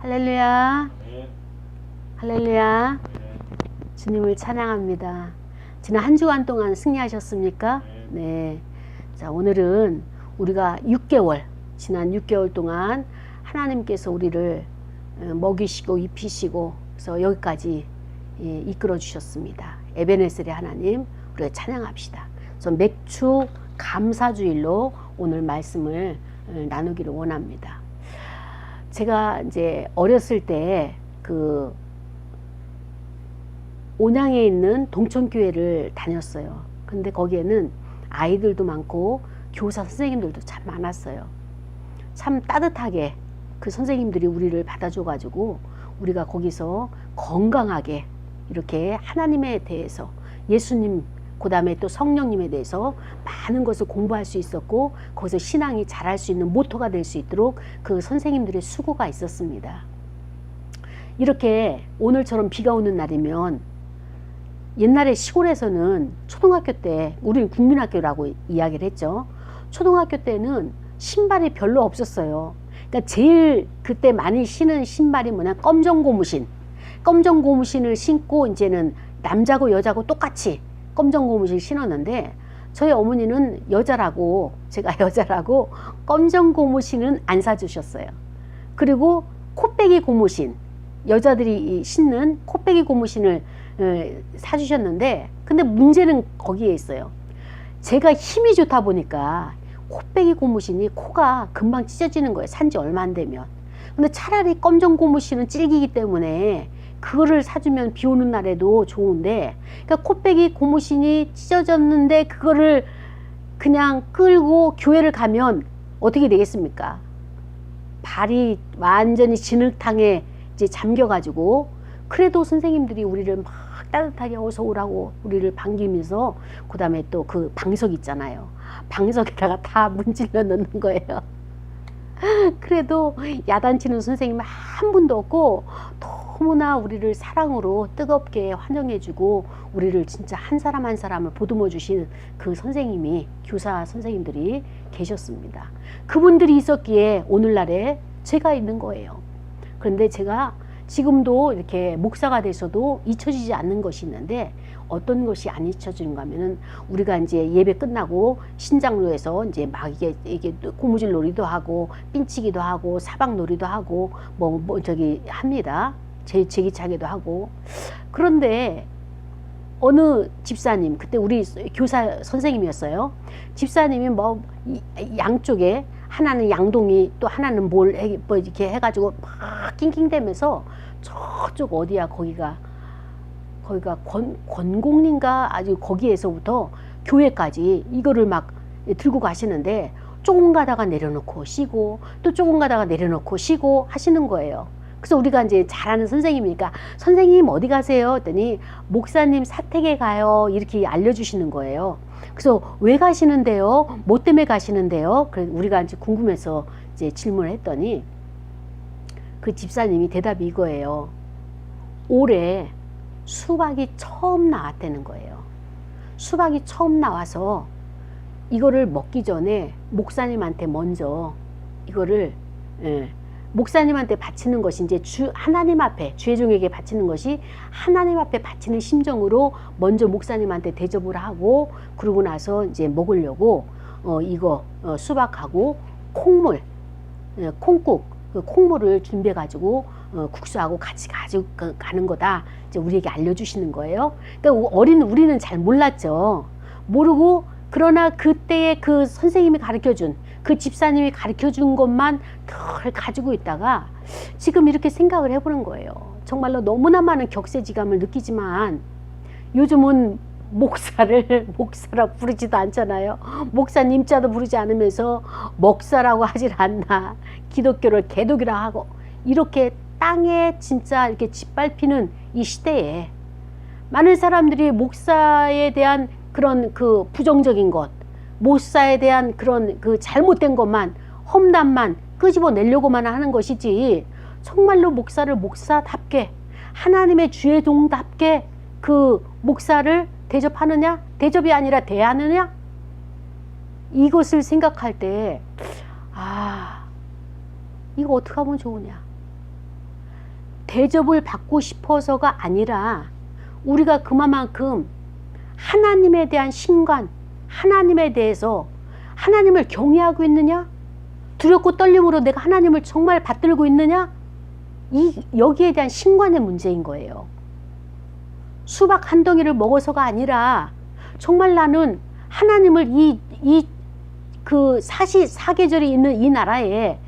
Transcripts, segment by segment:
할렐루야. 네. 할렐루야. 네. 주님을 찬양합니다. 지난 한 주간 동안 승리하셨습니까? 네. 네. 자, 오늘은 우리가 지난 6개월 동안 하나님께서 우리를 먹이시고 입히시고 그래서 여기까지 이끌어 주셨습니다. 에베네셀의 하나님, 우리가 찬양합시다. 그래서 맥주 감사주일로 오늘 말씀을 나누기를 원합니다. 제가 이제 어렸을 때 그 온양에 있는 동천교회를 다녔어요. 근데 거기에는 아이들도 많고 교사 선생님들도 참 많았어요. 참 따뜻하게 그 선생님들이 우리를 받아줘가지고 우리가 거기서 건강하게 이렇게 하나님에 대해서, 예수님, 그 다음에 또 성령님에 대해서 많은 것을 공부할 수 있었고 거기서 신앙이 자랄 수 있는 모토가 될 수 있도록 그 선생님들의 수고가 있었습니다. 이렇게 오늘처럼 비가 오는 날이면, 옛날에 시골에서는 초등학교 때, 우리는 국민학교라고 이야기를 했죠. 초등학교 때는 신발이 별로 없었어요. 그러니까 제일 그때 많이 신은 신발이 뭐냐, 검정 고무신. 검정 고무신을 신고 이제는 남자고 여자고 똑같이 검정 고무신 신었는데, 저희 어머니는 여자라고, 제가 여자라고 검정 고무신은 안 사주셨어요. 그리고 코빼기 고무신, 여자들이 신는 코빼기 고무신을 사주셨는데, 근데 문제는 거기에 있어요. 제가 힘이 좋다 보니까 코빼기 고무신이 코가 금방 찢어지는 거예요. 산지 얼마 안 되면. 근데 차라리 검정 고무신은 질기기 때문에 그거를 사주면 비 오는 날에도 좋은데, 그러니까 코빼기 고무신이 찢어졌는데 그거를 그냥 끌고 교회를 가면 어떻게 되겠습니까? 발이 완전히 진흙탕에 이제 잠겨가지고, 그래도 선생님들이 우리를 막 따뜻하게 어서 오라고 우리를 반기면서, 그 다음에 또 그 방석 있잖아요. 방석에다가 다 문질러 넣는 거예요. 그래도 야단치는 선생님 한 분도 없고, 너무나 우리를 사랑으로 뜨겁게 환영해주고 우리를 진짜 한 사람 한 사람을 보듬어 주신 그 선생님이, 교사 선생님들이 계셨습니다. 그분들이 있었기에 오늘날에 제가 있는 거예요. 그런데 제가 지금도 이렇게 목사가 돼서도 잊혀지지 않는 것이 있는데, 어떤 것이 안 잊혀지는가 하면은, 우리가 이제 예배 끝나고 신장로에서 이제 막 이게 고무줄 놀이도 하고 삔치기도 하고 사박 놀이도 하고 뭐 저기 합니다. 제기차기도 하고. 그런데 어느 집사님, 그때 우리 교사 선생님이었어요. 집사님이 뭐 양쪽에 하나는 양동이, 또 하나는 뭐 이렇게 해가지고 막 낑낑대면서, 저쪽 어디야, 거기가 권곡리인가, 아주 거기에서부터 교회까지 이거를 막 들고 가시는데, 조금 가다가 내려놓고 쉬고 또 조금 가다가 내려놓고 쉬고 하시는 거예요. 그래서 우리가 이제 잘 아는 선생님이니까, 선생님 어디 가세요? 했더니 목사님 사택에 가요, 이렇게 알려주시는 거예요. 그래서 왜 가시는데요? 뭐 때문에 가시는데요? 그래서 우리가 이제 궁금해서 이제 질문을 했더니, 그 집사님이 대답이 이거예요. 올해 수박이 처음 나왔다는 거예요. 수박이 처음 나와서 이거를 먹기 전에 목사님한테 먼저 이거를 목사님한테 바치는 것이 이제 하나님 앞에, 주의종에게 바치는 것이 하나님 앞에 바치는 심정으로 먼저 목사님한테 대접을 하고, 그러고 나서 이제 먹으려고 이거 수박하고 콩물, 콩국, 그 콩물을 준비해 가지고 국수하고 같이 가지고 가는 거다, 이제 우리에게 알려주시는 거예요. 그러니까 우리는 잘 몰랐죠. 모르고, 그러나 그때의 그 선생님이 가르쳐준, 그 집사님이 가르쳐준 것만 늘 가지고 있다가 지금 이렇게 생각을 해보는 거예요. 정말로 너무나 많은 격세지감을 느끼지만, 요즘은 목사라고 부르지도 않잖아요. 목사님자도 부르지 않으면서 목사라고 하질 않나, 기독교를 개독이라 하고, 이렇게 땅에 진짜 이렇게 짓밟히는 이 시대에 많은 사람들이 목사에 대한 그런 그 부정적인 것, 목사에 대한 그런 그 잘못된 것만, 험담만 끄집어내려고만 하는 것이지, 정말로 목사를 목사답게, 하나님의 주의 종답게 그 목사를 대접하느냐, 대접이 아니라 대하느냐, 이것을 생각할 때, 이거 어떻게 하면 좋으냐. 대접을 받고 싶어서가 아니라 우리가 그만큼 하나님에 대한 신관, 하나님에 대해서 하나님을 경외하고 있느냐? 두렵고 떨림으로 내가 하나님을 정말 받들고 있느냐? 여기에 대한 신관의 문제인 거예요. 수박 한 덩이를 먹어서가 아니라 정말 나는 하나님을 그 사계절이 있는 이 나라에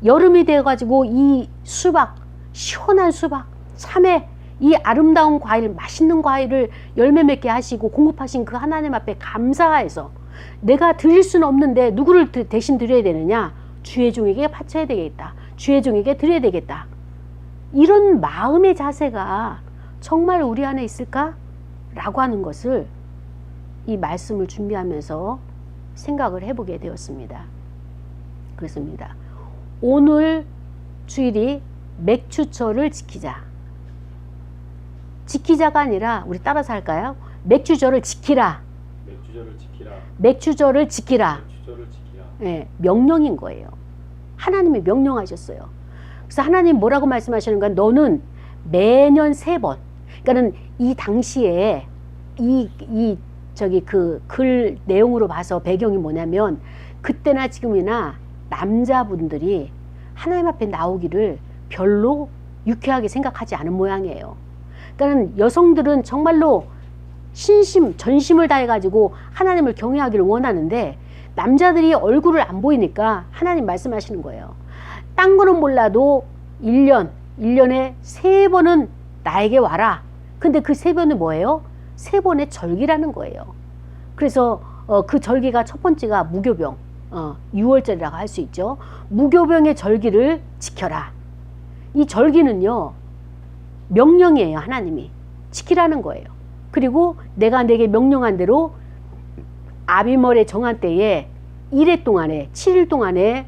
여름이 되어가지고 이 수박, 시원한 수박, 참외, 이 아름다운 과일, 맛있는 과일을 열매 맺게 하시고 공급하신 그 하나님 앞에 감사해서 내가 드릴 수는 없는데 누구를 대신 드려야 되느냐? 주의 종에게 바쳐야 되겠다. 주의 종에게 드려야 되겠다. 이런 마음의 자세가 정말 우리 안에 있을까? 라고 하는 것을 이 말씀을 준비하면서 생각을 해보게 되었습니다. 그렇습니다. 오늘 주일이 맥주절을 지키자. 지키자가 아니라 우리 따라서 할까요? 맥주절을 지키라. 맥주절을 지키라. 맥주절을 지키라. 맥주절을 지키라. 네, 명령인 거예요. 하나님이 명령하셨어요. 그래서 하나님 뭐라고 말씀하시는가? 너는 매년 3번. 그러니까는 이 당시에 그 글 내용으로 봐서 배경이 뭐냐면 그때나 지금이나 남자분들이 하나님 앞에 나오기를 별로 유쾌하게 생각하지 않은 모양이에요. 그러니까 여성들은 정말로 전심을 다해가지고 하나님을 경외하기를 원하는데 남자들이 얼굴을 안 보이니까 하나님 말씀하시는 거예요. 딴 거는 몰라도 1년에 3번은 나에게 와라. 근데 그 3번은 뭐예요? 3번의 절기라는 거예요. 그래서 그 절기가 첫 번째가 무교병, 6월절이라고 할 수 있죠. 무교병의 절기를 지켜라. 이 절기는요, 명령이에요. 하나님이 지키라는 거예요. 그리고 내가 내게 명령한 대로 아비멜의 정한 때에 7일 동안에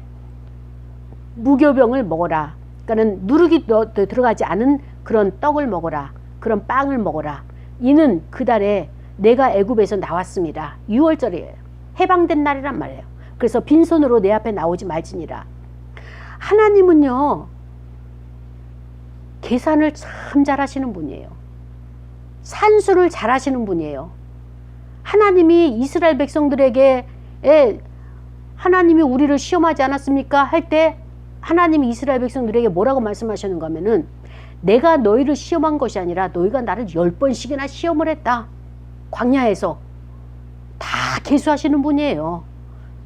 무교병을 먹어라. 그러니까는 누룩이 들어가지 않은 그런 떡을 먹어라. 그런 빵을 먹어라. 이는 그 달에 내가 애굽에서 나왔습니다. 6월절이에요. 해방된 날이란 말이에요. 그래서 빈손으로 내 앞에 나오지 말지니라. 하나님은요, 계산을 참 잘하시는 분이에요. 산수를 잘하시는 분이에요. 하나님이 이스라엘 백성들에게 하나님이 우리를 시험하지 않았습니까? 할 때 하나님이 이스라엘 백성들에게 뭐라고 말씀하셨는가 하면은 내가 너희를 시험한 것이 아니라 너희가 나를 10번씩이나 시험을 했다. 광야에서 다 계수하시는 분이에요.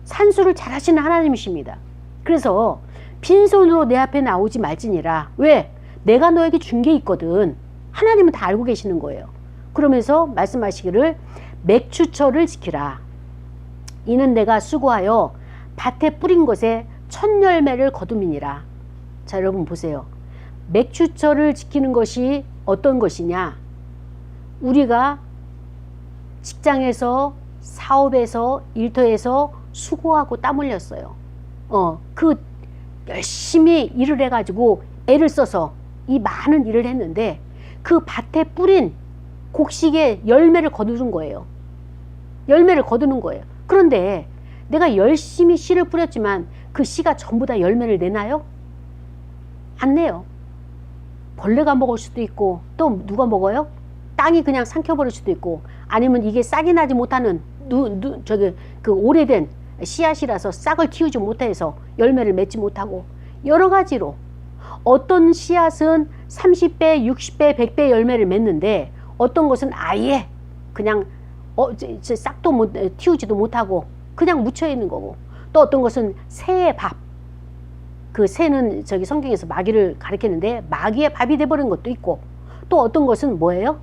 산수를 잘하시는 하나님이십니다. 그래서 빈손으로 내 앞에 나오지 말지니라. 왜? 내가 너에게 준 게 있거든. 하나님은 다 알고 계시는 거예요. 그러면서 말씀하시기를 맥주철을 지키라. 이는 내가 수고하여 밭에 뿌린 것에 첫 열매를 거둠이니라. 자, 여러분 보세요. 맥주철을 지키는 것이 어떤 것이냐? 우리가 직장에서, 사업에서, 일터에서 수고하고 땀 흘렸어요. 그 열심히 일을 해가지고 애를 써서 이 많은 일을 했는데 그 밭에 뿌린 곡식의 열매를 거두는 거예요. 열매를 거두는 거예요. 그런데 내가 열심히 씨를 뿌렸지만 그 씨가 전부 다 열매를 내나요? 안 내요. 벌레가 먹을 수도 있고 또 누가 먹어요? 땅이 그냥 삼켜버릴 수도 있고 아니면 이게 싹이 나지 못하는 그 오래된 씨앗이라서 싹을 틔우지 못해서 열매를 맺지 못하고 여러 가지로 어떤 씨앗은 30배, 60배, 100배 열매를 맺는데 어떤 것은 아예 그냥 싹도 틔우지도 못하고 그냥 묻혀 있는 거고 또 어떤 것은 새의 밥, 그 새는 성경에서 마귀를 가리키는데 마귀의 밥이 돼버린 것도 있고 또 어떤 것은 뭐예요?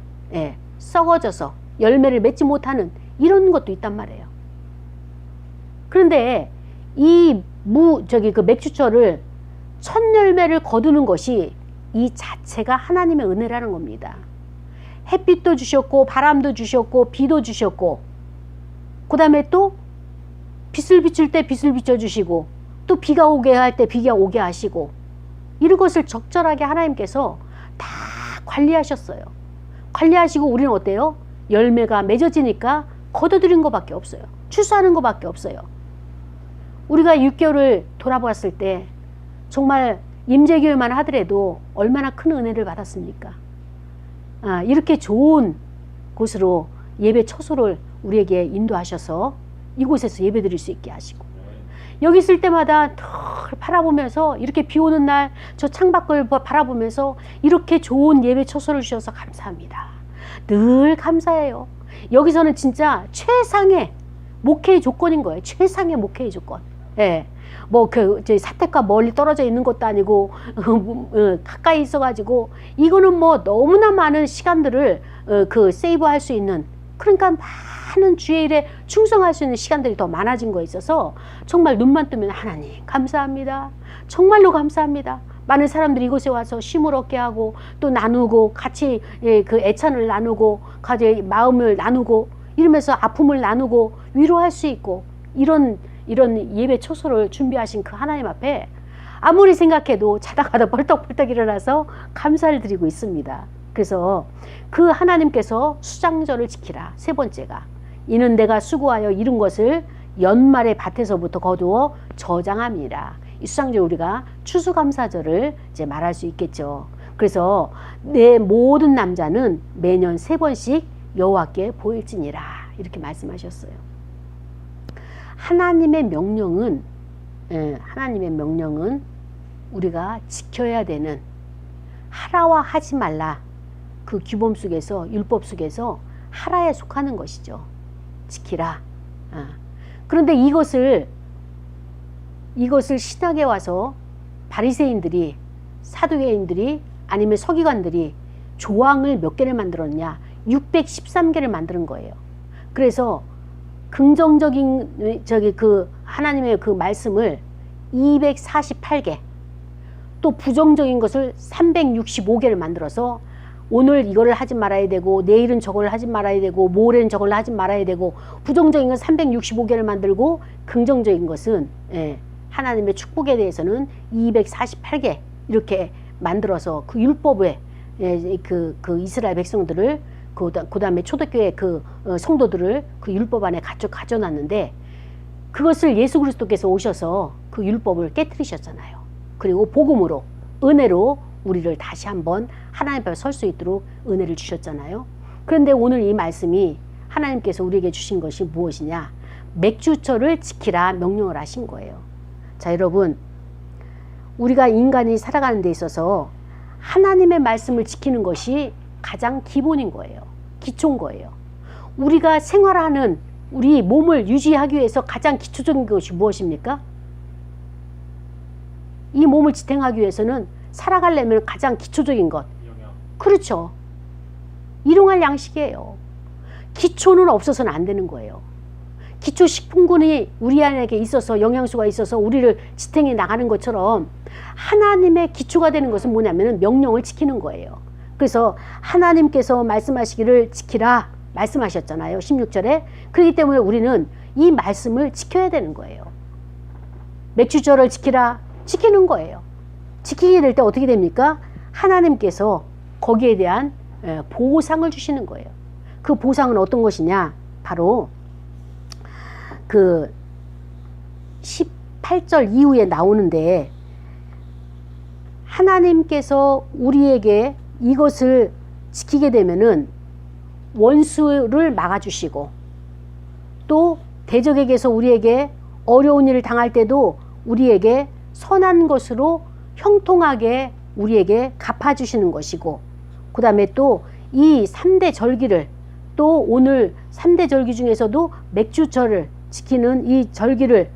썩어져서 열매를 맺지 못하는 이런 것도 있단 말이에요. 그런데 그 맥주철을 첫 열매를 거두는 것이 이 자체가 하나님의 은혜라는 겁니다. 햇빛도 주셨고 바람도 주셨고 비도 주셨고 그 다음에 또 빛을 비출 때 빛을 비춰주시고 또 비가 오게 할 때 비가 오게 하시고 이런 것을 적절하게 하나님께서 다 관리하셨어요. 관리하시고 우리는 어때요? 열매가 맺어지니까 거둬들인 것밖에 없어요. 출소하는 것밖에 없어요. 우리가 6개월을 돌아보았을 때 정말 임재교회만 하더라도 얼마나 큰 은혜를 받았습니까? 이렇게 좋은 곳으로 예배 처소를 우리에게 인도하셔서 이곳에서 예배 드릴 수 있게 하시고, 여기 있을 때마다 늘 바라보면서, 이렇게 비 오는 날 저 창밖을 바라보면서 이렇게 좋은 예배 처소를 주셔서 감사합니다. 늘 감사해요. 여기서는 진짜 최상의 목회의 조건인 거예요. 최상의 목회의 조건. 예. 사택과 멀리 떨어져 있는 것도 아니고, 가까이 있어가지고, 이거는 뭐 너무나 많은 시간들을, 세이브할 수 있는, 그러니까 많은 주의 일에 충성할 수 있는 시간들이 더 많아진 거에 있어서, 정말 눈만 뜨면 하나님, 감사합니다. 정말로 감사합니다. 많은 사람들이 이곳에 와서 쉼을 얻게 하고, 또 나누고, 같이 그 애찬을 나누고, 가족의 마음을 나누고, 이러면서 아픔을 나누고, 위로할 수 있고, 이런 예배 초소를 준비하신 그 하나님 앞에 아무리 생각해도 자다가다 벌떡벌떡 일어나서 감사를 드리고 있습니다. 그래서 그 하나님께서 수장절을 지키라. 세 번째가, 이는 내가 수고하여 이룬 것을 연말의 밭에서부터 거두어 저장함이라. 이 수장절, 우리가 추수감사절을 이제 말할 수 있겠죠. 그래서 내 모든 남자는 매년 3번씩 여호와께 보일지니라, 이렇게 말씀하셨어요. 하나님의 명령은 우리가 지켜야 되는, 하라와 하지 말라, 그 규범 속에서, 율법 속에서 하라에 속하는 것이죠. 지키라. 그런데 이것을 신학에 와서 바리새인들이, 사두개인들이, 아니면 서기관들이 조항을 몇 개를 만들었냐? 613개를 만드는 거예요. 그래서 긍정적인 하나님의 그 말씀을 248개, 또 부정적인 것을 365개를 만들어서, 오늘 이거를 하지 말아야 되고, 내일은 저걸 하지 말아야 되고, 모레는 저걸 하지 말아야 되고, 부정적인 건 365개를 만들고, 긍정적인 것은 하나님의 축복에 대해서는 248개 이렇게 만들어서, 그 율법에 그 이스라엘 백성들을, 그 다음에 초대교회 성도들을 그 율법 안에 가져놨는데, 그것을 예수 그리스도께서 오셔서 그 율법을 깨뜨리셨잖아요. 그리고 복음으로, 은혜로 우리를 다시 한번 하나님 앞에 설 수 있도록 은혜를 주셨잖아요. 그런데 오늘 이 말씀이 하나님께서 우리에게 주신 것이 무엇이냐? 맥주철을 지키라 명령을 하신 거예요. 자, 여러분, 우리가 인간이 살아가는 데 있어서 하나님의 말씀을 지키는 것이 가장 기본인 거예요. 기초인 거예요. 우리가 생활하는, 우리 몸을 유지하기 위해서 가장 기초적인 것이 무엇입니까? 이 몸을 지탱하기 위해서는, 살아가려면 가장 기초적인 것, 그렇죠, 일용할 양식이에요. 기초는 없어서는 안 되는 거예요. 기초 식품군이 우리 안에 있어서, 영양소가 있어서 우리를 지탱해 나가는 것처럼, 하나님의 기초가 되는 것은 뭐냐면 명령을 지키는 거예요. 그래서 하나님께서 말씀하시기를 지키라 말씀하셨잖아요. 16절에. 그렇기 때문에 우리는 이 말씀을 지켜야 되는 거예요. 맥주절을 지키라, 지키는 거예요. 지키게 될 때 어떻게 됩니까? 하나님께서 거기에 대한 보상을 주시는 거예요. 그 보상은 어떤 것이냐? 바로 그 18절 이후에 나오는데, 하나님께서 우리에게 이것을 지키게 되면은 원수를 막아주시고, 또 대적에게서 우리에게 어려운 일을 당할 때도 우리에게 선한 것으로 형통하게 우리에게 갚아주시는 것이고, 그 다음에 또 이 3대 절기를, 또 오늘 3대 절기 중에서도 맥주절을 지키는 이 절기를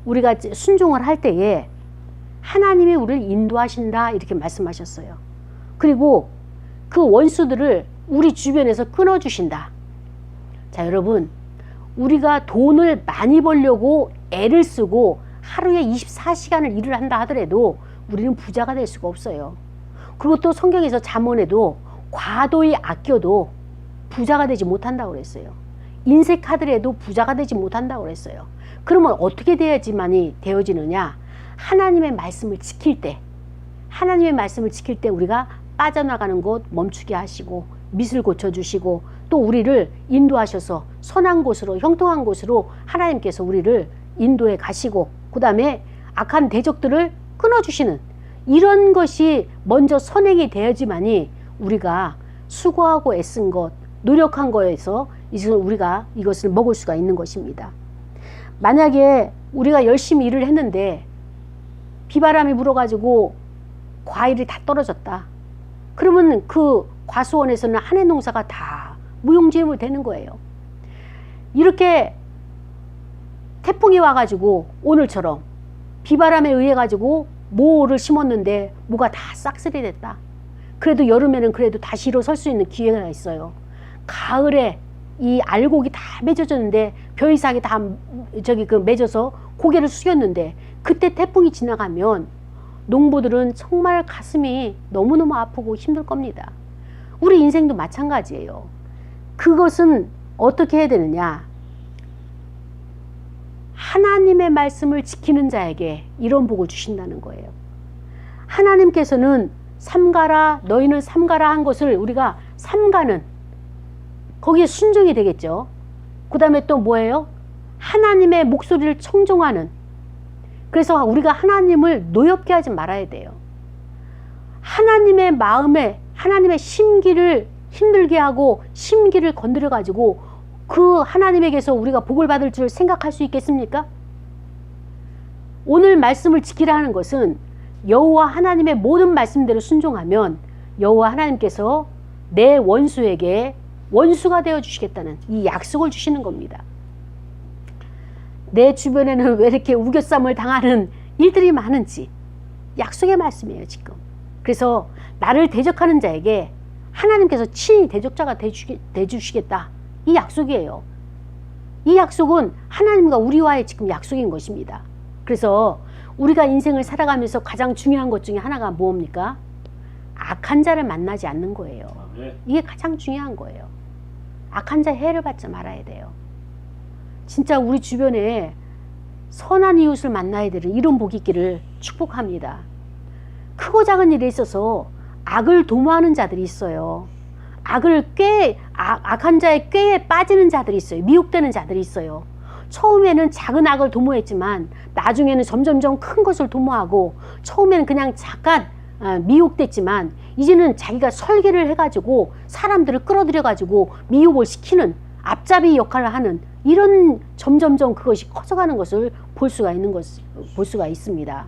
우리가 순종을 할 때에 하나님이 우리를 인도하신다, 이렇게 말씀하셨어요. 그리고 그 원수들을 우리 주변에서 끊어주신다. 자, 여러분, 우리가 돈을 많이 벌려고 애를 쓰고 하루에 24시간을 일을 한다 하더라도 우리는 부자가 될 수가 없어요. 그리고 또 성경에서 잠언에도 과도히 아껴도 부자가 되지 못한다고 그랬어요. 인색하더라도 부자가 되지 못한다고 그랬어요. 그러면 어떻게 돼야지만이 되어지느냐? 하나님의 말씀을 지킬 때, 하나님의 말씀을 지킬 때 우리가 빠져나가는 것 멈추게 하시고, 밑을 고쳐주시고, 또 우리를 인도하셔서 선한 곳으로, 형통한 곳으로 하나님께서 우리를 인도해 가시고, 그 다음에 악한 대적들을 끊어주시는, 이런 것이 먼저 선행이 되어야지만이 우리가 수고하고 애쓴 것, 노력한 거에서 이제 우리가 이것을 먹을 수가 있는 것입니다. 만약에 우리가 열심히 일을 했는데 비바람이 불어가지고 과일이 다 떨어졌다. 그러면 그 과수원에서는 한 해 농사가 다 무용지물 되는 거예요. 이렇게 태풍이 와가지고 오늘처럼 비바람에 의해 가지고 모를 심었는데 모가 다 싹쓸이 됐다. 그래도 여름에는 그래도 다시 일어설 수 있는 기회가 있어요. 가을에 이 알곡이 다 맺어졌는데 벼이삭이 다 맺어서 고개를 숙였는데 그때 태풍이 지나가면 농부들은 정말 가슴이 너무너무 아프고 힘들 겁니다. 우리 인생도 마찬가지예요. 그것은 어떻게 해야 되느냐? 하나님의 말씀을 지키는 자에게 이런 복을 주신다는 거예요. 하나님께서는 삼가라, 너희는 삼가라 한 것을 우리가 삼가는, 거기에 순종이 되겠죠. 그 다음에 또 뭐예요? 하나님의 목소리를 청종하는. 그래서 우리가 하나님을 노엽게 하지 말아야 돼요. 하나님의 마음에 하나님의 심기를 힘들게 하고 심기를 건드려 가지고 그 하나님에게서 우리가 복을 받을 줄 생각할 수 있겠습니까? 오늘 말씀을 지키라 하는 것은 여호와 하나님의 모든 말씀대로 순종하면 여호와 하나님께서 내 원수에게 원수가 되어 주시겠다는 이 약속을 주시는 겁니다. 내 주변에는 왜 이렇게 우겨쌈을 당하는 일들이 많은지 약속의 말씀이에요, 지금. 그래서 나를 대적하는 자에게 하나님께서 친히 대적자가 되주시겠다. 이 약속이에요. 이 약속은 하나님과 우리와의 지금 약속인 것입니다. 그래서 우리가 인생을 살아가면서 가장 중요한 것 중에 하나가 뭡니까? 악한 자를 만나지 않는 거예요. 이게 가장 중요한 거예요. 악한 자의 해를 받지 말아야 돼요. 진짜 우리 주변에 선한 이웃을 만나야 되는 이런 복이 있기를 축복합니다. 크고 작은 일에 있어서 악을 도모하는 자들이 있어요. 악한 자의 꾀에 빠지는 자들이 있어요. 미혹되는 자들이 있어요. 처음에는 작은 악을 도모했지만 나중에는 점점점 큰 것을 도모하고, 처음에는 그냥 잠깐 미혹됐지만 이제는 자기가 설계를 해가지고 사람들을 끌어들여가지고 미혹을 시키는 앞잡이 역할을 하는, 이런 점점점 그것이 커져가는 것을 볼 수가 있습니다.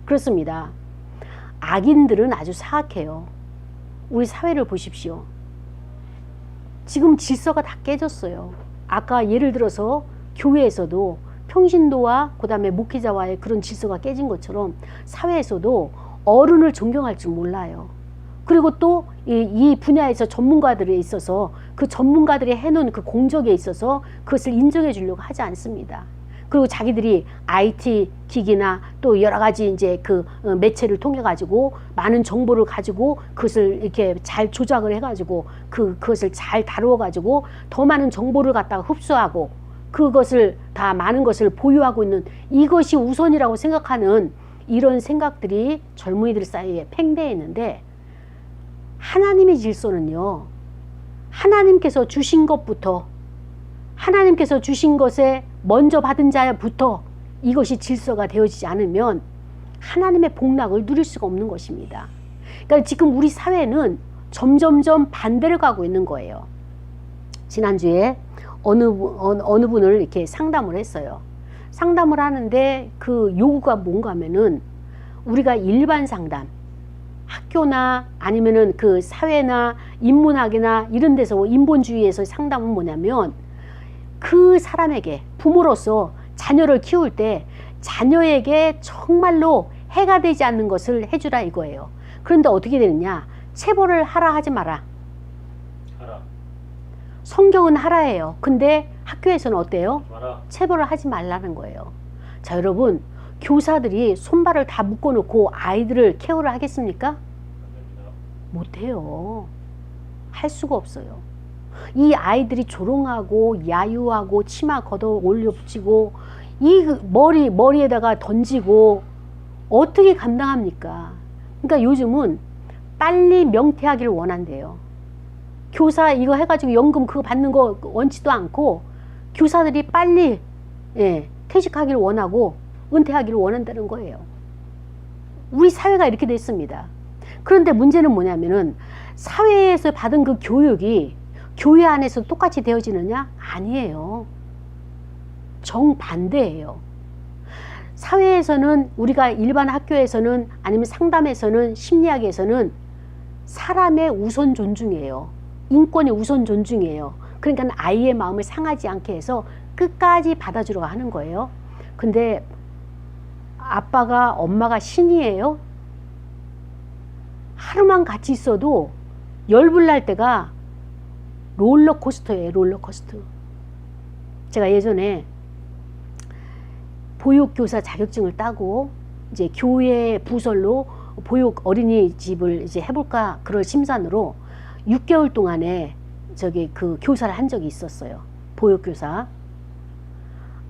그렇습니다. 악인들은 아주 사악해요. 우리 사회를 보십시오. 지금 질서가 다 깨졌어요. 아까 예를 들어서 교회에서도 평신도와 그 다음에 목회자와의 그런 질서가 깨진 것처럼 사회에서도 어른을 존경할 줄 몰라요. 그리고 또 이 분야에서 전문가들에 있어서 그 전문가들이 해놓은 그 공적에 있어서 그것을 인정해 주려고 하지 않습니다. 그리고 자기들이 IT 기기나 또 여러 가지 이제 그 매체를 통해 가지고 많은 정보를 가지고 그것을 이렇게 잘 조작을 해 가지고 그것을 잘 다루어 가지고 더 많은 정보를 갖다가 흡수하고 그것을 다 많은 것을 보유하고 있는, 이것이 우선이라고 생각하는 이런 생각들이 젊은이들 사이에 팽배해 있는데, 하나님의 질서는요, 하나님께서 주신 것부터, 하나님께서 주신 것에 먼저 받은 자부터 이것이 질서가 되어지지 않으면 하나님의 복락을 누릴 수가 없는 것입니다. 그러니까 지금 우리 사회는 점점점 반대로 가고 있는 거예요. 지난주에 어느 분을 이렇게 상담을 했어요. 상담을 하는데 그 요구가 뭔가 하면은, 우리가 일반 상담, 학교나 아니면은 그 사회나 인문학이나 이런 데서 인본주의에서 상담은 뭐냐면, 그 사람에게 부모로서 자녀를 키울 때 자녀에게 정말로 해가 되지 않는 것을 해주라 이거예요. 그런데 어떻게 되느냐? 체벌을 하라 하지 마라. 하라. 성경은 하라예요. 근데 학교에서는 어때요? 마라. 체벌을 하지 말라는 거예요. 자, 여러분, 교사들이 손발을 다 묶어놓고 아이들을 케어를 하겠습니까? 안 됩니다. 못해요. 할 수가 없어요. 이 아이들이 조롱하고 야유하고 치마 걷어 올려 붙이고 이 머리에다가 던지고 어떻게 감당합니까? 그러니까 요즘은 빨리 명퇴하기를 원한대요. 교사 이거 해가지고 연금 그거 받는 거 원치도 않고 교사들이 빨리 퇴직하기를 원하고 은퇴하기를 원한다는 거예요. 우리 사회가 이렇게 됐습니다. 그런데 문제는 뭐냐면은 사회에서 받은 그 교육이 교회 안에서 똑같이 되어지느냐? 아니에요. 정반대예요. 사회에서는, 우리가 일반 학교에서는, 아니면 상담에서는, 심리학에서는 사람의 우선 존중이에요. 인권의 우선 존중이에요. 그러니까 아이의 마음을 상하지 않게 해서 끝까지 받아주려고 하는 거예요. 근데 아빠가, 엄마가 신이에요? 하루만 같이 있어도 열불날 때가 롤러코스터예요. 롤러코스터. 제가 예전에 보육교사 자격증을 따고 이제 교회 부설로 보육 어린이집을 이제 해볼까, 그럴 심산으로 6개월 동안에 그 교사를 한 적이 있었어요. 보육교사.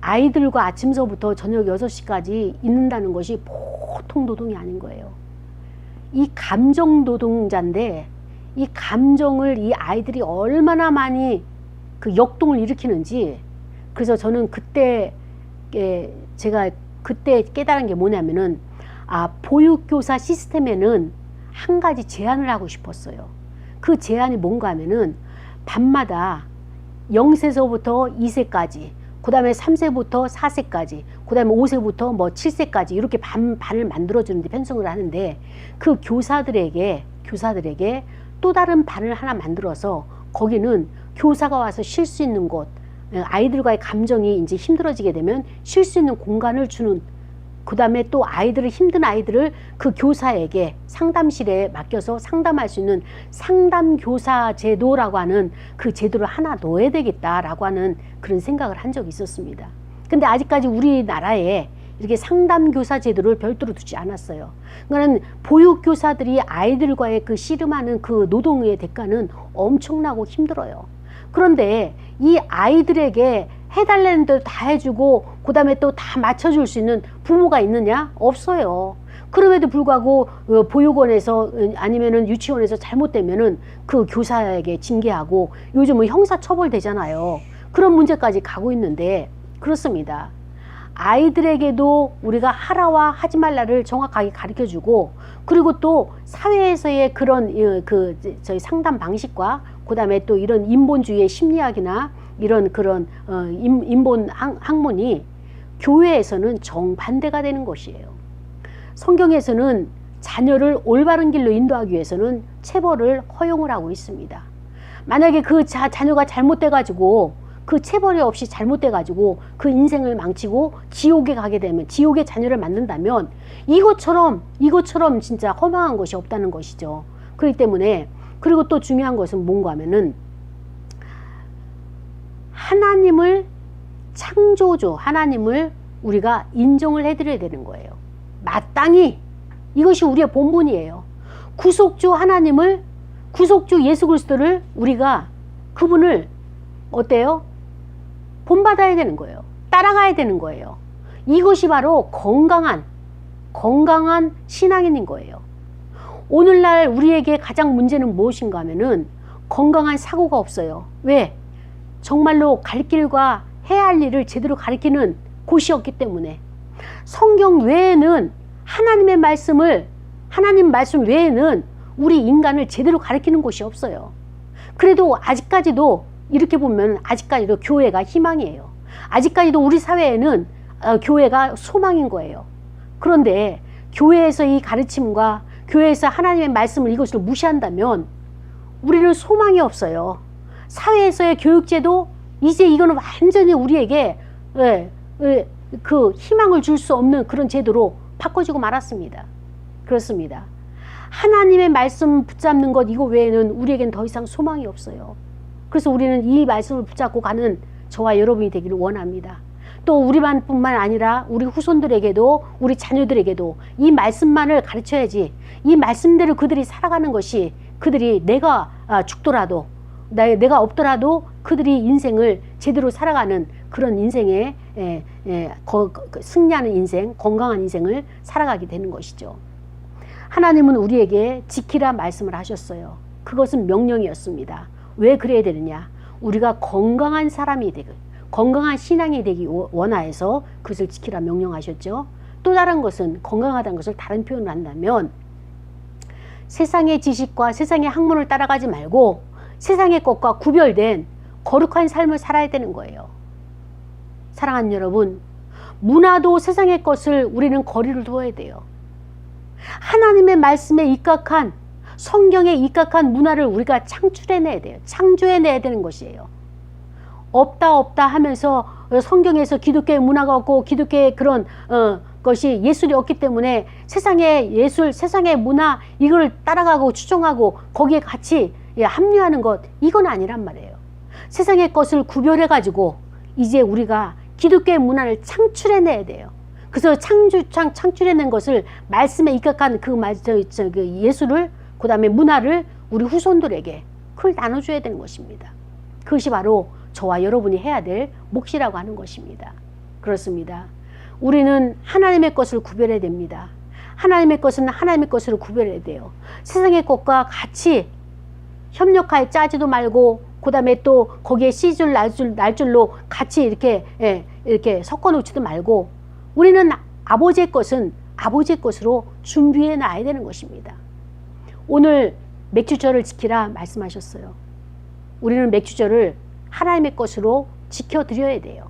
아이들과 아침서부터 저녁 6시까지 있는다는 것이 보통 노동이 아닌 거예요. 이 감정 노동자인데, 이 감정을 이 아이들이 얼마나 많이 그 역동을 일으키는지. 그래서 저는 그때 제가 그때 깨달은 게 뭐냐면은, 보육교사 시스템에는 한 가지 제안을 하고 싶었어요. 그 제안이 뭔가 하면은 밤마다 0세서부터 2세까지, 그 다음에 3세부터 4세까지, 그 다음에 5세부터 뭐 7세까지 이렇게 반을 만들어주는데, 편성을 하는데, 그 교사들에게 또 다른 반을 하나 만들어서 거기는 교사가 와서 쉴 수 있는 곳, 아이들과의 감정이 이제 힘들어지게 되면 쉴 수 있는 공간을 주는, 그 다음에 또 힘든 아이들을 그 교사에게 상담실에 맡겨서 상담할 수 있는 상담교사 제도라고 하는 그 제도를 하나 넣어야 되겠다라고 하는 그런 생각을 한 적이 있었습니다. 근데 아직까지 우리나라에 이렇게 상담교사 제도를 별도로 두지 않았어요. 그러니까 보육교사들이 아이들과의 그 씨름하는 그 노동의 대가는 엄청나고 힘들어요. 그런데 이 아이들에게 해달라는 대로 다 해주고 그 다음에 또 다 맞춰줄 수 있는 부모가 있느냐? 없어요. 그럼에도 불구하고 보육원에서 아니면은 유치원에서 잘못되면은 그 교사에게 징계하고, 요즘은 형사처벌 되잖아요. 그런 문제까지 가고 있는데, 그렇습니다. 아이들에게도 우리가 하라와 하지 말라를 정확하게 가르쳐주고, 그리고 또 사회에서의 그런 저희 상담 방식과 그 다음에 또 이런 인본주의의 심리학이나 이런 그런 인본 학문이 교회에서는 정반대가 되는 것이에요. 성경에서는 자녀를 올바른 길로 인도하기 위해서는 체벌을 허용을 하고 있습니다. 만약에 그 자녀가 잘못돼가지고, 그 체벌이 없이 잘못돼가지고 그 인생을 망치고 지옥에 가게 되면, 지옥의 자녀를 만든다면 이것처럼 진짜 허망한 것이 없다는 것이죠. 그렇기 때문에, 그리고 또 중요한 것은 뭔가 하면은 하나님을, 창조주 하나님을 우리가 인정을 해드려야 되는 거예요. 마땅히. 이것이 우리의 본분이에요. 구속주 하나님을, 구속주 예수 그리스도를 우리가, 그분을 어때요? 본받아야 되는 거예요. 따라가야 되는 거예요. 이것이 바로 건강한 신앙인인 거예요. 오늘날 우리에게 가장 문제는 무엇인가 하면은 건강한 사고가 없어요. 왜? 정말로 갈 길과 해야 할 일을 제대로 가르치는 곳이 없기 때문에. 성경 외에는, 하나님 말씀 외에는 우리 인간을 제대로 가르치는 곳이 없어요. 그래도 아직까지도 이렇게 보면 아직까지도 교회가 희망이에요. 아직까지도 우리 사회에는 교회가 소망인 거예요. 그런데 교회에서 이 가르침과 교회에서 하나님의 말씀을, 이것을 무시한다면 우리는 소망이 없어요. 사회에서의 교육제도, 이제 이거는 완전히 우리에게 그 희망을 줄 수 없는 그런 제도로 바꿔지고 말았습니다. 그렇습니다. 하나님의 말씀 붙잡는 것, 이거 외에는 우리에겐 더 이상 소망이 없어요. 그래서 우리는 이 말씀을 붙잡고 가는 저와 여러분이 되기를 원합니다. 또 우리만뿐만 아니라 우리 후손들에게도, 우리 자녀들에게도 이 말씀만을 가르쳐야지, 이 말씀대로 그들이 살아가는 것이, 그들이 내가 죽더라도, 내가 없더라도 그들이 인생을 제대로 살아가는 그런 인생에 승리하는 인생, 건강한 인생을 살아가게 되는 것이죠. 하나님은 우리에게 지키라 말씀을 하셨어요. 그것은 명령이었습니다. 왜 그래야 되느냐? 우리가 건강한 사람이 되고 건강한 신앙이 되기 원하여서 그것을 지키라 명령하셨죠. 또 다른 것은 건강하다는 것을 다른 표현을 한다면 세상의 지식과 세상의 학문을 따라가지 말고 세상의 것과 구별된 거룩한 삶을 살아야 되는 거예요. 사랑하는 여러분, 문화도 세상의 것을 우리는 거리를 두어야 돼요. 하나님의 말씀에 입각한, 성경에 입각한 문화를 우리가 창출해내야 돼요. 창조해내야 되는 것이에요. 없다 하면서 성경에서 기독교의 문화가 없고 기독교의 그런 것이 예술이 없기 때문에 세상의 예술, 세상의 문화 이걸 따라가고 추종하고 거기에 같이 합류하는 것, 이건 아니란 말이에요. 세상의 것을 구별해 가지고 이제 우리가 기독교의 문화를 창출해내야 돼요. 그래서 창출해낸 것을 말씀에 입각한 그 예술을, 그 다음에 문화를 우리 후손들에게 그걸 나눠줘야 되는 것입니다. 그것이 바로 저와 여러분이 해야 될 몫이라고 하는 것입니다. 그렇습니다. 우리는 하나님의 것을 구별해야 됩니다. 하나님의 것은 하나님의 것으로 구별해야 돼요. 세상의 것과 같이 협력하여 짜지도 말고 그 다음에 또 거기에 씨줄 날줄로 같이 이렇게 섞어 놓지도 말고 우리는 아버지의 것은 아버지의 것으로 준비해 놔야 되는 것입니다. 오늘 맥주절을 지키라 말씀하셨어요. 우리는 맥주절을 하나님의 것으로 지켜드려야 돼요.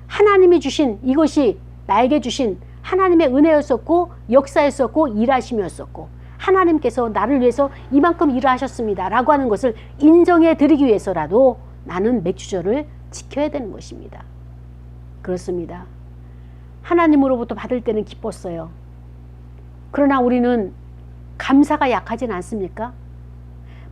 하나님이 주신 이것이 나에게 주신 하나님의 은혜였었고 역사였었고 일하심이었었고 하나님께서 나를 위해서 이만큼 일을 하셨습니다 라고 하는 것을 인정해 드리기 위해서라도 나는 맥주절을 지켜야 되는 것입니다. 그렇습니다. 하나님으로부터 받을 때는 기뻤어요. 그러나 우리는 감사가 약하진 않습니까?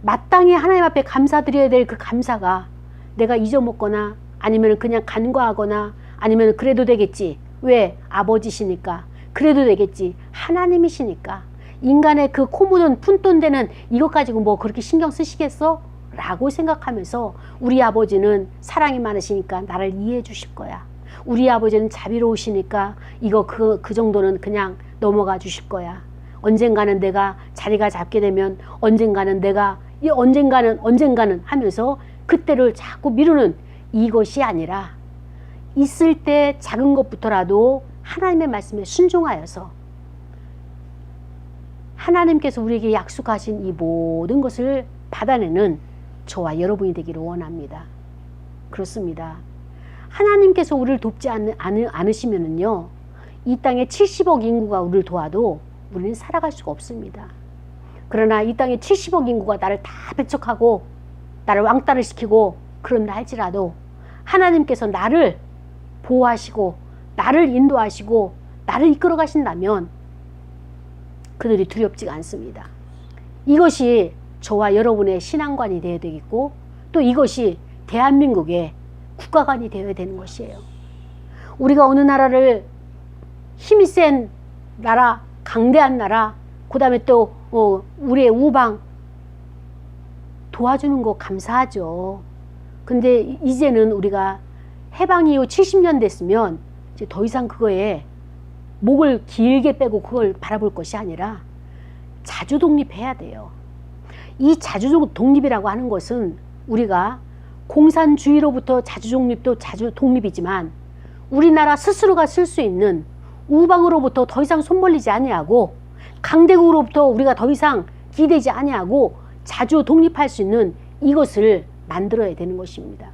마땅히 하나님 앞에 감사드려야 될 그 감사가 내가 잊어먹거나 아니면 그냥 간과하거나 아니면 그래도 되겠지. 왜? 아버지시니까. 그래도 되겠지. 하나님이시니까. 인간의 그 코 묻은 푼돈 되는 이것 가지고 뭐 그렇게 신경 쓰시겠어? 라고 생각하면서 우리 아버지는 사랑이 많으시니까 나를 이해해 주실 거야. 우리 아버지는 자비로우시니까 이거 그 정도는 그냥 넘어가 주실 거야. 언젠가는 내가 자리가 잡게 되면 언젠가는 내가 언젠가는 하면서 그때를 자꾸 미루는 이것이 아니라 있을 때 작은 것부터라도 하나님의 말씀에 순종하여서 하나님께서 우리에게 약속하신 이 모든 것을 받아내는 저와 여러분이 되기를 원합니다. 그렇습니다. 하나님께서 우리를 돕지 않으시면은요, 이 땅에 70억 인구가 우리를 도와도 우리는 살아갈 수가 없습니다. 그러나 이 땅에 70억 인구가 나를 다 배척하고 나를 왕따를 시키고 그런다 할지라도 하나님께서 나를 보호하시고 나를 인도하시고 나를 이끌어 가신다면 그들이 두렵지가 않습니다. 이것이 저와 여러분의 신앙관이 되어야 되겠고 또 이것이 대한민국의 국가관이 되어야 되는 것이에요. 우리가 어느 나라를 힘이 센 나라, 강대한 나라, 그 다음에 또 우리의 우방 도와주는 거 감사하죠. 근데 이제는 우리가 해방 이후 70년 됐으면 이제 더 이상 그거에 목을 길게 빼고 그걸 바라볼 것이 아니라 자주 독립해야 돼요. 이 자주 독립이라고 하는 것은 우리가 공산주의로부터 자주 독립도 자주 독립이지만 우리나라 스스로가 쓸 수 있는 우방으로부터 더 이상 손 벌리지 아니하고 강대국으로부터 우리가 더 이상 기대지 아니하고 자주 독립할 수 있는 이것을 만들어야 되는 것입니다.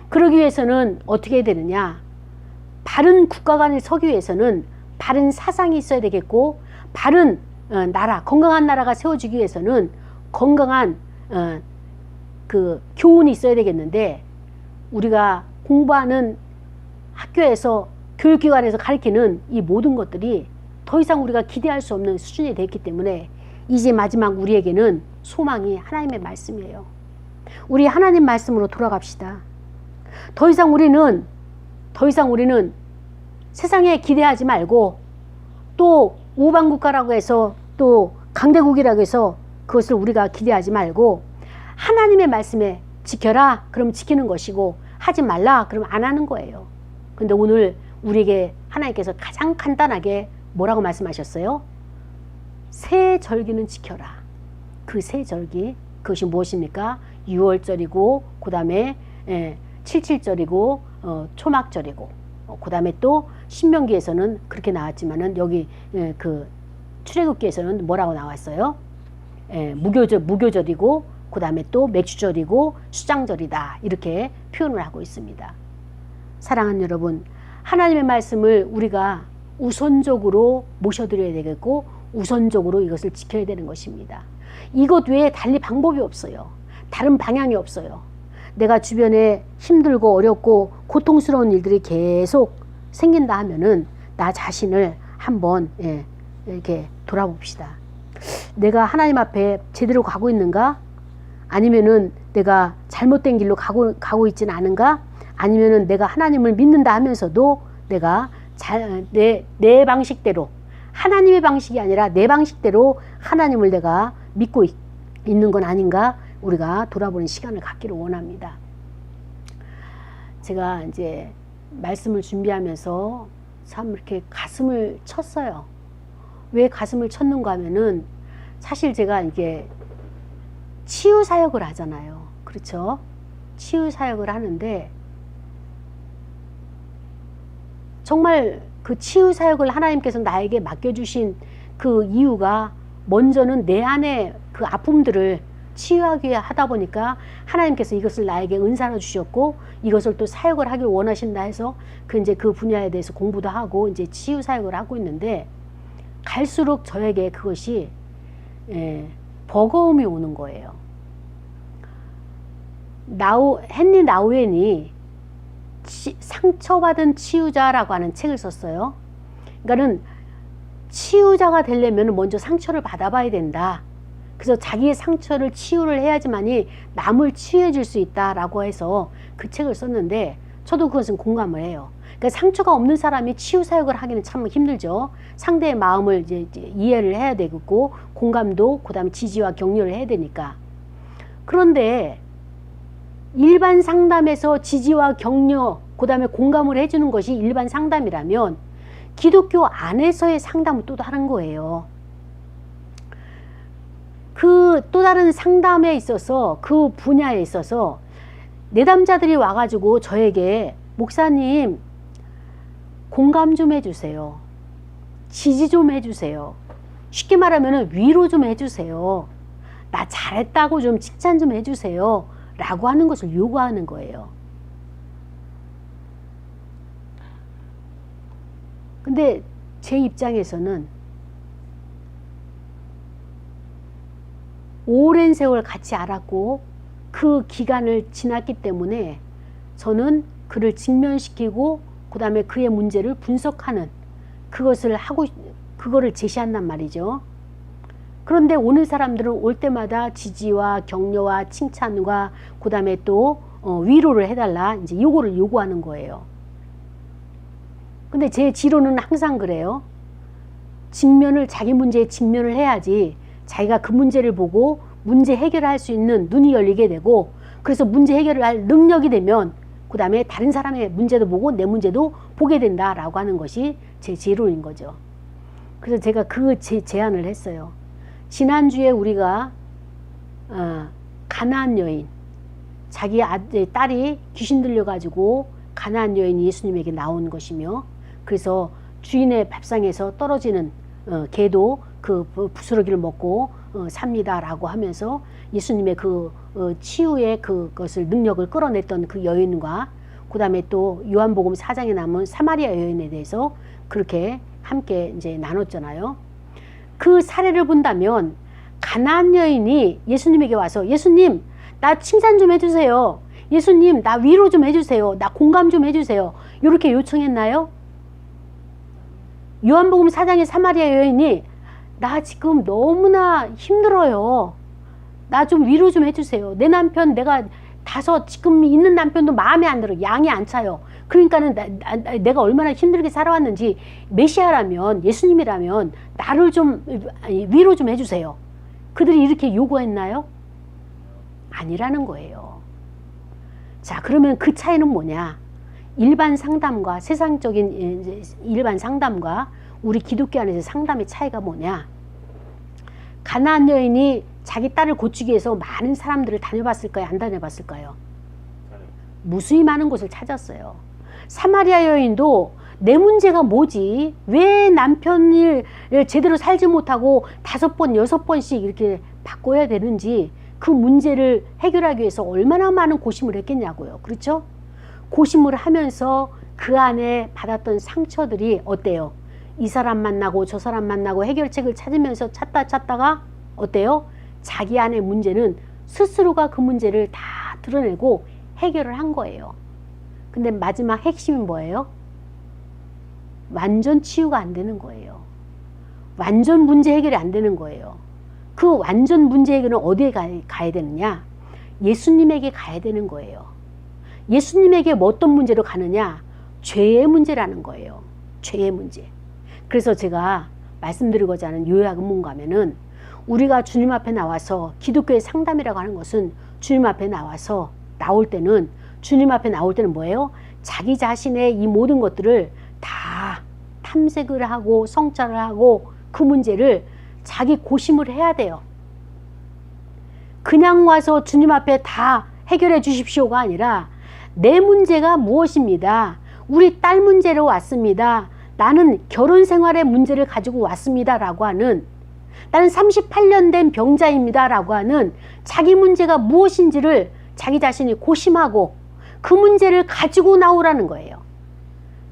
그러기 위해서는 어떻게 해야 되느냐? 바른 국가관을 서기 위해서는 바른 사상이 있어야 되겠고 바른 나라, 건강한 나라가 세워지기 위해서는 건강한 그 교훈이 있어야 되겠는데 우리가 공부하는 학교에서 교육기관에서 가르치는 이 모든 것들이 더 이상 우리가 기대할 수 없는 수준이 됐기 때문에 이제 마지막 우리에게는 소망이 하나님의 말씀이에요. 우리 하나님 말씀으로 돌아갑시다. 더 이상 우리는 세상에 기대하지 말고 또 우방국가라고 해서 또 강대국이라고 해서 그것을 우리가 기대하지 말고 하나님의 말씀에 지켜라 그럼 지키는 것이고 하지 말라 그럼 안 하는 거예요. 근데 오늘 우리에게 하나님께서 가장 간단하게 뭐라고 말씀하셨어요? 새 절기는 지켜라. 그 새 절기 그것이 무엇입니까? 6월절이고 그 다음에 77절이고 초막절이고 그 다음에 또 신명기에서는 그렇게 나왔지만은 여기 그 출애굽기에서는 뭐라고 나왔어요? 무교절이고 그 다음에 또 맥주절이고 수장절이다 이렇게 표현을 하고 있습니다. 사랑하는 여러분, 하나님의 말씀을 우리가 우선적으로 모셔드려야 되겠고 우선적으로 이것을 지켜야 되는 것입니다. 이것 외에 달리 방법이 없어요. 다른 방향이 없어요. 내가 주변에 힘들고 어렵고 고통스러운 일들이 계속 생긴다 하면은 나 자신을 한번 이렇게 돌아봅시다. 내가 하나님 앞에 제대로 가고 있는가? 아니면은 내가 잘못된 길로 가고 있지는 않은가? 아니면은 내가 하나님을 믿는다 하면서도 내가 내 방식대로, 하나님의 방식이 아니라 내 방식대로 하나님을 내가 믿고 있는 건 아닌가? 우리가 돌아보는 시간을 갖기를 원합니다. 제가 이제 말씀을 준비하면서 참 이렇게 가슴을 쳤어요. 왜 가슴을 쳤는가 하면은 사실 제가 이게 치유 사역을 하잖아요. 그렇죠? 치유 사역을 하는데 정말 그 치유 사역을 하나님께서 나에게 맡겨주신 그 이유가 먼저는 내 안에 그 아픔들을 치유하기 하다 보니까 하나님께서 이것을 나에게 은사로 주셨고 이것을 또 사역을 하길 원하신다 해서 이제 그 분야에 대해서 공부도 하고 이제 치유 사역을 하고 있는데 갈수록 저에게 그것이 버거움이 오는 거예요. 헨리 나우엔이 상처받은 치유자라고 하는 책을 썼어요. 그러니까는 치유자가 되려면 먼저 상처를 받아봐야 된다. 그래서 자기의 상처를 치유를 해야지만이 남을 치유해 줄 수 있다라고 해서 그 책을 썼는데 저도 그것은 공감을 해요. 그러니까 상처가 없는 사람이 치유 사역을 하기는 참 힘들죠. 상대의 마음을 이제 이해를 해야 되고 공감도 그다음에 지지와 격려를 해야 되니까. 그런데 일반 상담에서 지지와 격려 그다음에 공감을 해주는 것이 일반 상담이라면 기독교 안에서의 상담은 또 다른 거예요. 그 또 다른 상담에 있어서 그 분야에 있어서 내담자들이 와가지고 저에게 목사님 공감 좀 해주세요. 지지 좀 해주세요. 쉽게 말하면 위로 좀 해주세요. 나 잘했다고 좀 칭찬 좀 해주세요. 라고 하는 것을 요구하는 거예요. 근데 제 입장에서는 오랜 세월 같이 알았고 그 기간을 지났기 때문에 저는 그를 직면시키고 그 다음에 그의 문제를 분석하는 그거를 제시한단 말이죠. 그런데 오는 사람들은 올 때마다 지지와 격려와 칭찬과 그 다음에 또 위로를 해달라 이제 요거를 요구하는 거예요. 근데 제 지론은 항상 그래요. 자기 문제에 직면을 해야지 자기가 그 문제를 보고 문제 해결할 수 있는 눈이 열리게 되고 그래서 문제 해결을 할 능력이 되면 그 다음에 다른 사람의 문제도 보고 내 문제도 보게 된다라고 하는 것이 제 지론인 거죠. 그래서 제가 그 제안을 했어요. 지난주에 우리가 가나안 여인, 자기 딸이 귀신 들려가지고 가나안 여인이 예수님에게 나온 것이며 그래서 주인의 밥상에서 떨어지는 개도 그 부스러기를 먹고 삽니다라고 하면서 예수님의 그 치유의 그것을 능력을 끌어냈던 그 여인과 그 다음에 또 요한복음 4장에 남은 사마리아 여인에 대해서 그렇게 함께 이제 나눴잖아요. 그 사례를 본다면 가나안 여인이 예수님에게 와서 예수님 나 칭찬 좀 해주세요. 예수님 나 위로 좀 해주세요. 나 공감 좀 해주세요. 이렇게 요청했나요? 요한복음 4장의 사마리아 여인이 나 지금 너무나 힘들어요. 나 좀 위로 좀 해주세요. 내 남편 내가 지금 있는 남편도 마음에 안 들어. 양이 안 차요. 그러니까는 내가 얼마나 힘들게 살아왔는지 메시아라면 예수님이라면 나를 좀 위로 좀 해주세요. 그들이 이렇게 요구했나요? 아니라는 거예요. 자, 그러면 그 차이는 뭐냐? 일반 상담과 세상적인 일반 상담과 우리 기독교 안에서 상담의 차이가 뭐냐? 가나안 여인이 자기 딸을 고치기 위해서 많은 사람들을 다녀봤을까요? 안 다녀봤을까요? 무수히 많은 곳을 찾았어요. 사마리아 여인도 내 문제가 뭐지? 왜 남편을 제대로 살지 못하고 5번, 6번씩 이렇게 바꿔야 되는지 그 문제를 해결하기 위해서 얼마나 많은 고심을 했겠냐고요. 그렇죠? 고심을 하면서 그 안에 받았던 상처들이 어때요? 이 사람 만나고 저 사람 만나고 해결책을 찾으면서 찾다가 어때요? 자기 안의 문제는 스스로가 그 문제를 다 드러내고 해결을 한 거예요. 근데 마지막 핵심이 뭐예요? 완전 치유가 안 되는 거예요. 완전 문제 해결이 안 되는 거예요. 그 완전 문제 해결은 어디에 가야 되느냐? 예수님에게 가야 되는 거예요. 예수님에게 뭐 어떤 문제로 가느냐? 죄의 문제라는 거예요. 죄의 문제. 그래서 제가 말씀드리고자 하는 요약은 뭔가 하면은 우리가 주님 앞에 나와서 기독교의 상담이라고 하는 것은 주님 앞에 나올 때는 뭐예요? 자기 자신의 이 모든 것들을 다 탐색을 하고 성찰을 하고 그 문제를 자기 고심을 해야 돼요. 그냥 와서 주님 앞에 다 해결해 주십시오가 아니라 내 문제가 무엇입니다. 우리 딸 문제로 왔습니다. 나는 결혼 생활의 문제를 가지고 왔습니다. 라고 하는 나는 38년 된 병자입니다. 라고 하는 자기 문제가 무엇인지를 자기 자신이 고심하고 그 문제를 가지고 나오라는 거예요.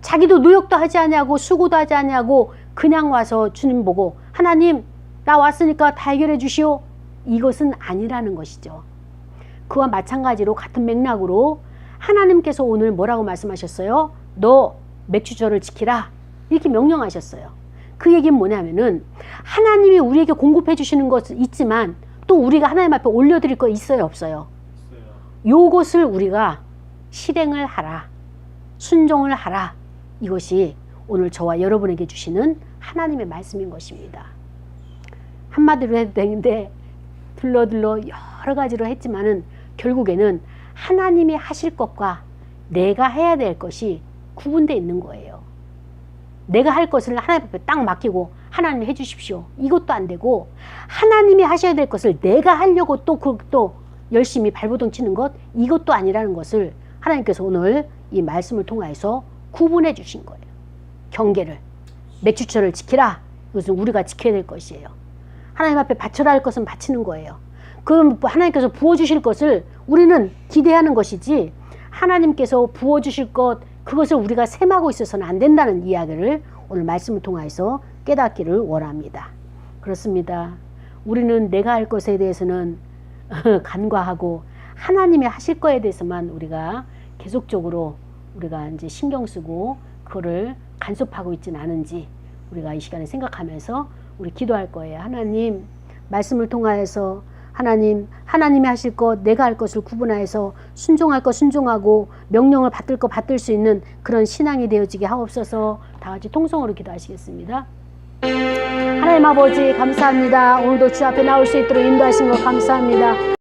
자기도 노력도 하지 않냐고 수고도 하지 않냐고 그냥 와서 주님 보고 하나님 나 왔으니까 다 해결해 주시오. 이것은 아니라는 것이죠. 그와 마찬가지로 같은 맥락으로 하나님께서 오늘 뭐라고 말씀하셨어요? 너 맥주절을 지키라. 이렇게 명령하셨어요. 그 얘기는 뭐냐면은 하나님이 우리에게 공급해 주시는 것은 있지만 또 우리가 하나님 앞에 올려드릴 거 있어요, 없어요? 요것을 우리가 실행을 하라. 순종을 하라. 이것이 오늘 저와 여러분에게 주시는 하나님의 말씀인 것입니다. 한마디로 해도 되는데 둘러둘러 여러 가지로 했지만은 결국에는 하나님이 하실 것과 내가 해야 될 것이 구분되어 있는 거예요. 내가 할 것을 하나님 앞에 딱 맡기고 하나님 해주십시오. 이것도 안 되고 하나님이 하셔야 될 것을 내가 하려고 또 열심히 발버둥 치는 것 이것도 아니라는 것을 하나님께서 오늘 이 말씀을 통해서 구분해 주신 거예요. 경계를. 맥주철을 지키라. 이것은 우리가 지켜야 될 것이에요. 하나님 앞에 바쳐라 할 것은 바치는 거예요. 그럼 하나님께서 부어주실 것을 우리는 기대하는 것이지 하나님께서 부어주실 것 그것을 우리가 셈하고 있어서는 안 된다는 이야기를 오늘 말씀을 통해서 깨닫기를 원합니다. 그렇습니다. 우리는 내가 할 것에 대해서는 간과하고 하나님이 하실 거에 대해서만 우리가 계속적으로 우리가 이제 신경 쓰고 그거를 간섭하고 있지는 않은지 우리가 이 시간에 생각하면서 우리 기도할 거예요. 하나님 말씀을 통하여서 하나님이 하실 것 내가 할 것을 구분하여서 순종할 것 순종하고 명령을 받을 것 받을 수 있는 그런 신앙이 되어지게 하옵소서. 다 같이 통성으로 기도하시겠습니다. 하나님 아버지 감사합니다. 오늘도 주 앞에 나올 수 있도록 인도하신 것 감사합니다.